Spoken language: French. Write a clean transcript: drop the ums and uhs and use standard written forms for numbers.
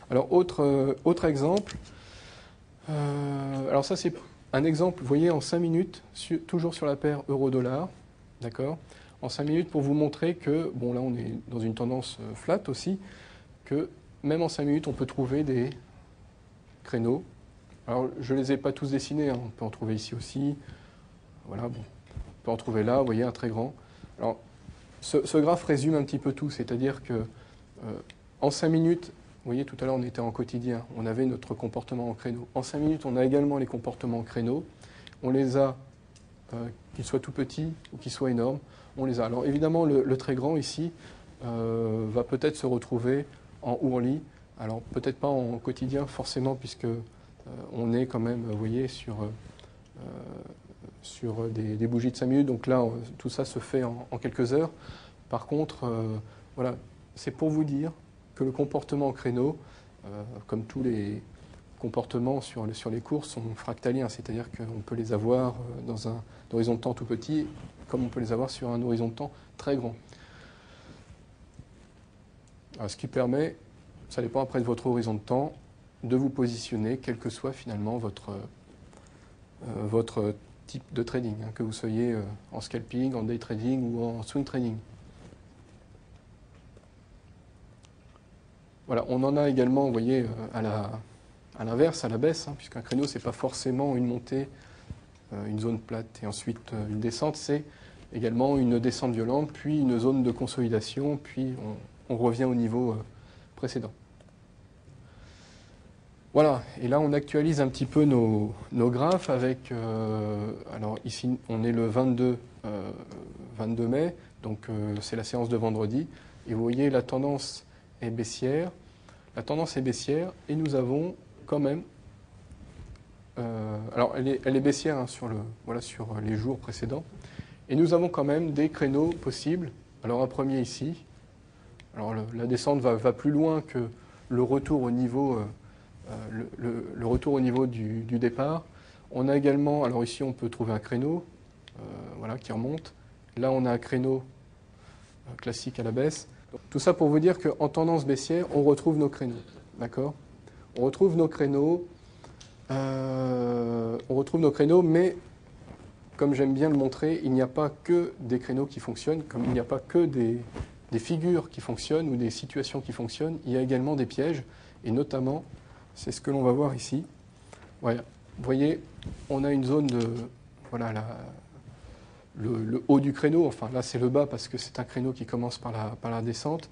Alors, autre exemple. Alors ça, c'est un exemple, vous voyez, en 5 minutes, toujours sur la paire euro-dollar, d'accord? En 5 minutes pour vous montrer que, bon là on est dans une tendance flat aussi, que même en 5 minutes on peut trouver des créneaux. Alors je ne les ai pas tous dessinés, hein. On peut en trouver ici aussi, voilà, bon. On peut en trouver là, vous voyez, un très grand. Alors ce graphe résume un petit peu tout, c'est-à-dire que en 5 minutes, vous voyez, tout à l'heure, on était en quotidien, on avait notre comportement en créneau. En 5 minutes, on a également les comportements en créneau. On les a, qu'ils soient tout petits ou qu'ils soient énormes, on les a. Alors évidemment, le très grand ici va peut-être se retrouver en ourli. Alors peut-être pas en quotidien forcément, puisque on est quand même, vous voyez, sur des bougies de 5 minutes. Donc là, tout ça se fait en quelques heures. Par contre, voilà, c'est pour vous dire que le comportement en créneau, comme tous les comportements sur les cours, sont fractaliens, c'est-à-dire qu'on peut les avoir dans un horizon de temps tout petit, comme on peut les avoir sur un horizon de temps très grand. Alors, ce qui permet, ça dépend après de votre horizon de temps, de vous positionner, quel que soit finalement votre type de trading, hein, que vous soyez en scalping, en day trading ou en swing trading. Voilà, on en a également, vous voyez, à l'inverse, à la baisse, hein, puisqu'un créneau, ce n'est pas forcément une montée, une zone plate et ensuite une descente, c'est également une descente violente, puis une zone de consolidation, puis on revient au niveau précédent. Voilà, et là on actualise un petit peu nos graphes avec, alors ici on est le 22 mai, donc c'est la séance de vendredi, et vous voyez la tendance est baissière. La tendance est baissière et nous avons quand même, alors elle est baissière hein, sur les jours précédents, et nous avons quand même des créneaux possibles. Alors un premier ici, alors la descente va plus loin que le retour au niveau, le retour au niveau du départ. On a également, alors ici on peut trouver un créneau voilà, qui remonte. Là on a un créneau classique à la baisse. Tout ça pour vous dire qu'en tendance baissière, on retrouve nos créneaux. D'accord ? On retrouve nos créneaux. Mais comme j'aime bien le montrer, il n'y a pas que des créneaux qui fonctionnent, comme il n'y a pas que des figures qui fonctionnent ou des situations qui fonctionnent, il y a également des pièges, et notamment, c'est ce que l'on va voir ici. Voilà. Vous voyez, on a une zone de... Voilà, le haut du créneau, enfin là c'est le bas parce que c'est un créneau qui commence par la descente.